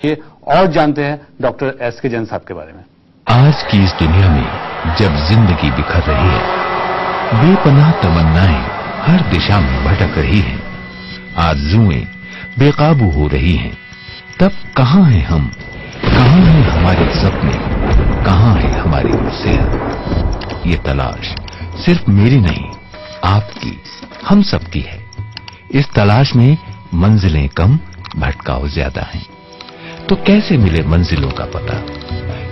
ये और जानते हैं डॉक्टर एस के जैन साहब के बारे में। आज की इस दुनिया में जब जिंदगी बिखर रही है, बेपनाह तमन्नाएं हर दिशा में भटक रही हैं, आरज़ुएं बेकाबू हो रही हैं, तब कहां हैं हम, कहां हैं हमारे सपने, कहां है हमारी सेहत? ये तलाश सिर्फ मेरी नहीं, आपकी, हम सबकी है। इस तलाश में मंजिलें कम, भटकाव ज्यादा हैं। तो कैसे मिले मंजिलों का पता?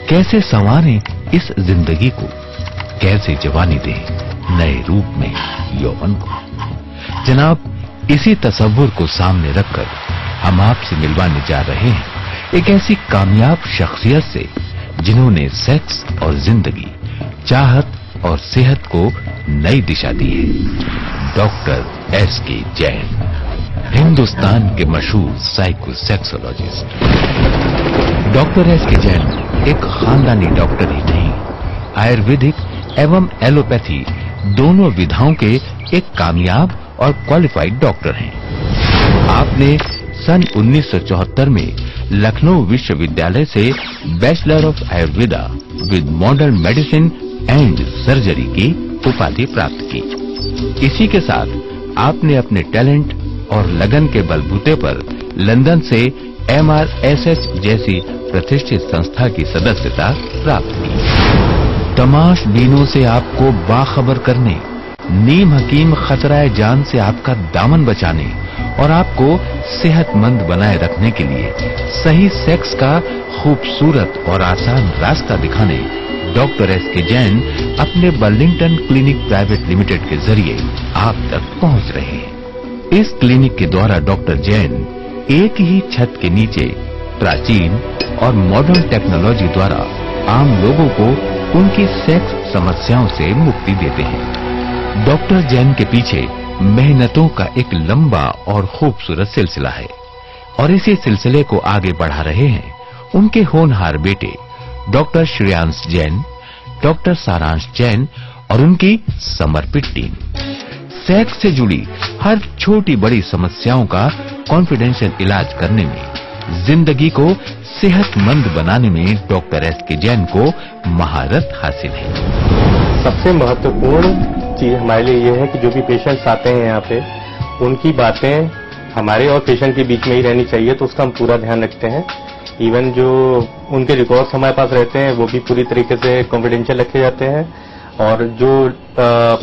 कैसे संवारें इस जिंदगी को? कैसे जवानी दें नए रूप में यौवन को? जनाब, इसी तसव्वुर को सामने रखकर हम आपसे मिलवाने जा रहे हैं एक ऐसी कामयाब शख्सियत से जिन्होंने सेक्स और जिंदगी, चाहत और सेहत को नई दिशा दी है। डॉक्टर एस के जैन, हिंदुस्तान के मशहूर साइकोसेक्सोलॉजिस्ट। डॉक्टर एस के जैन एक खानदानी डॉक्टर ही नहीं, आयुर्वेदिक एवं एलोपैथी दोनों विधाओं के एक कामयाब और क्वालिफाइड डॉक्टर हैं। आपने सन 1974 में लखनऊ विश्वविद्यालय से bachelor of Ayurveda with modern medicine and surgery की उपाधि प्राप्त की। इसी के साथ आपने अपने टैलेंट और लगन के बलबूते पर लंदन से MRSH जैसी प्रतिष्ठित संस्था की सदस्यता प्राप्त की। तमाशबीनों से आपको बाखबर करने, नीम हकीम खतराए जान से आपका दामन बचाने और आपको सेहतमंद बनाए रखने के लिए सही सेक्स का खूबसूरत और आसान रास्ता दिखाने डॉक्टर एस के जैन अपने बर्लिंगटन क्लिनिक प्राइवेट लिमिटेड के जरिए आप तक पहुंच रहे हैं। इस क्लिनिक के द्वारा डॉक्टर जैन एक ही छत के नीचे प्राचीन और मॉडर्न टेक्नोलॉजी द्वारा आम लोगों को उनकी सेक्स समस्याओं से मुक्ति देते हैं। डॉक्टर जैन के पीछे मेहनतों का एक लंबा और खूबसूरत सिलसिला है और इसी सिलसिले को आगे बढ़ा रहे हैं उनके होनहार बेटे डॉक्टर श्रेयांश जैन, डॉक्टर सारांश जैन और उनकी समर्पित टीम। सेक्स से जुड़ी हर छोटी बड़ी समस्याओं का कॉन्फिडेंशियल इलाज करने में, जिंदगी को सेहतमंद बनाने में डॉक्टर एस के जैन को महारत हासिल है। सबसे महत्वपूर्ण चीज हमारे लिए ये है कि जो भी पेशेंट्स आते हैं यहाँ पे, उनकी बातें हमारे और पेशेंट के बीच में ही रहनी चाहिए, तो उसका हम पूरा ध्यान रखते हैं। इवन जो उनके रिकॉर्ड्स हमारे पास रहते हैं वो भी पूरी तरीके से कॉन्फिडेंशियल रखे जाते हैं और जो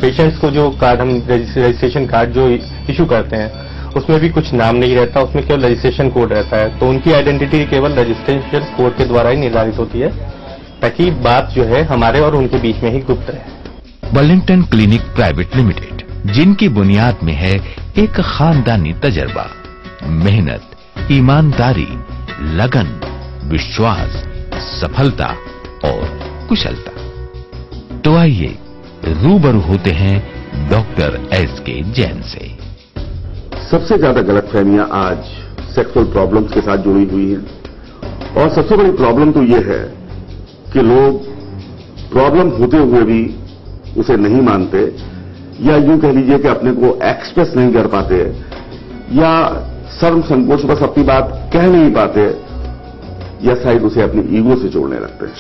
पेशेंट्स को जो कार्ड हम रजिस्ट्रेशन कार्ड जो इशू करते हैं उसमें भी कुछ नाम नहीं रहता, उसमें केवल रजिस्ट्रेशन कोड रहता है। तो उनकी आइडेंटिटी केवल रजिस्ट्रेशन कोड के द्वारा ही निर्धारित होती है ताकि बात जो है हमारे और उनके बीच में ही गुप्त रहे। बर्लिंगटन क्लिनिक प्राइवेट लिमिटेड, जिनकी बुनियाद में है एक खानदानी तजर्बा, मेहनत, ईमानदारी, लगन, विश्वास, सफलता और कुशलता। तो आइए रूबरू होते हैं डॉक्टर एस के जैन से। सबसे ज्यादा गलतफहमियां आज सेक्सुअल प्रॉब्लम्स के साथ जुड़ी हुई हैं और सबसे बड़ी प्रॉब्लम तो ये है कि लोग प्रॉब्लम होते हुए भी उसे नहीं मानते या यूं कह लीजिए कि अपने को एक्सप्रेस नहीं कर पाते या शर्म संकोच बस अपनी बात कह नहीं पाते या शायद उसे अपनी ईगो से जोड़ने लगते हैं।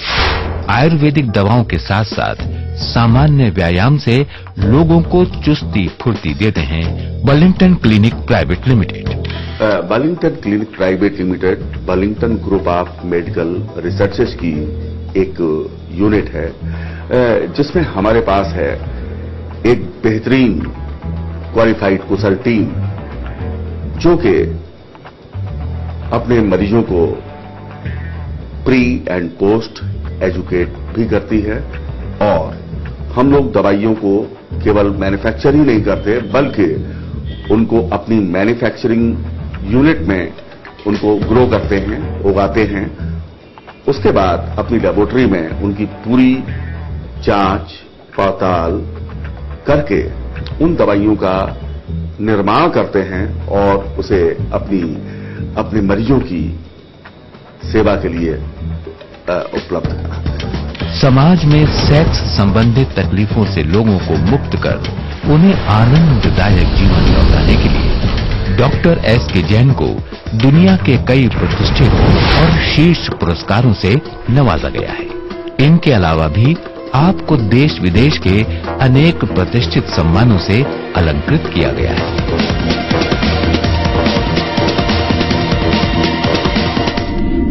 आयुर्वेदिक दवाओं के साथ साथ सामान्य व्यायाम से लोगों को चुस्ती फुर्ती देते हैं Burlington clinic private limited. Burlington clinic private limited Burlington group of medical researches की एक यूनिट है जिसमें हमारे पास है एक बेहतरीन क्वालिफाइड कुशल टीम जो कि अपने मरीजों को प्री एंड पोस्ट एजुकेट भी करती है और हम लोग दवाइयों को केवल मैन्युफैक्चर ही नहीं करते बल्कि उनको अपनी मैन्युफैक्चरिंग यूनिट में उनको ग्रो करते हैं, उगाते हैं। उसके बाद अपनी लेबोरेटरी में उनकी पूरी जांच पड़ताल करके उन दवाइयों का निर्माण करते हैं और उसे अपने मरीजों की सेवा के लिए उपलब्ध कराते हैं। समाज में सेक्स संबंधित तकलीफों से लोगों को मुक्त कर उन्हें आनंददायक जीवन लौटाने के लिए डॉक्टर एस के जैन को दुनिया के कई प्रतिष्ठित और शीर्ष पुरस्कारों से नवाजा गया है। इनके अलावा भी आपको देश विदेश के अनेक प्रतिष्ठित सम्मानों से अलंकृत किया गया है।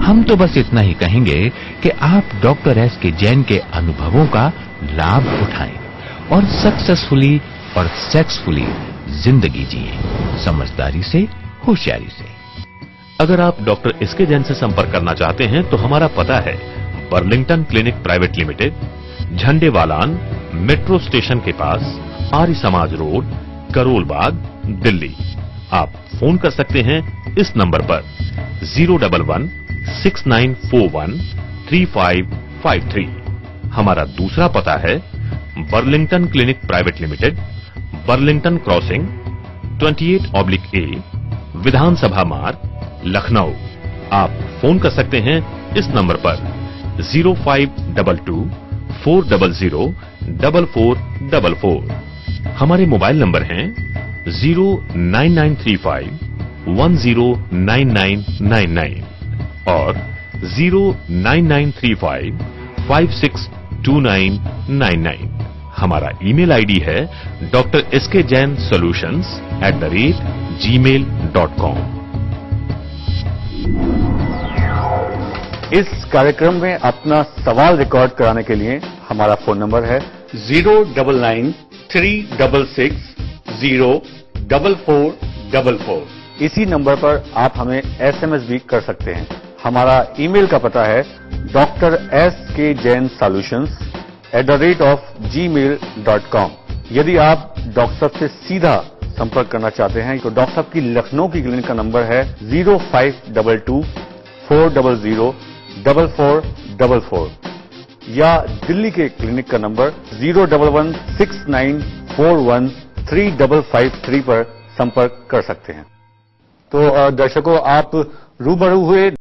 हम तो बस इतना ही कहेंगे कि आप डॉक्टर एस के जैन के अनुभवों का लाभ उठाएं और सक्सेसफुली और सेक्सफुली जिंदगी जिए, समझदारी से, होशियारी से। अगर आप डॉक्टर एस के जैन से संपर्क करना चाहते हैं तो हमारा पता है Burlington clinic private limited, Jhandewalan metro station के पास, आर्य समाज रोड, करोल बाग, दिल्ली। आप फोन कर सकते हैं इस नंबर पर 011-6941-3553। हमारा दूसरा पता है Burlington clinic private limited, Burlington crossing, 28/A, विधानसभा मार्ग, लखनऊ। आप फोन कर सकते हैं इस नंबर पर 0522-400-4444। हमारे मोबाइल नंबर हैं 09935-109999 और 09935-562999। हमारा ईमेल आईडी है drskjainsolutions@gmail.com। इस कार्यक्रम में अपना सवाल रिकॉर्ड कराने के लिए हमारा फोन नंबर है 09936604444। इसी नंबर पर आप हमें एसएमएस भी कर सकते हैं। हमारा ईमेल का पता है drskjainsolutions@gmail.com। यदि आप डॉक्टर साहब से सीधा संपर्क करना चाहते हैं तो डॉक्टर साहब की लखनऊ की क्लिनिक का नंबर है 0522-400-4444 या दिल्ली के क्लिनिक का नंबर 011-6941-3553 पर संपर्क कर सकते हैं। तो दर्शकों, आप रूबरू हुए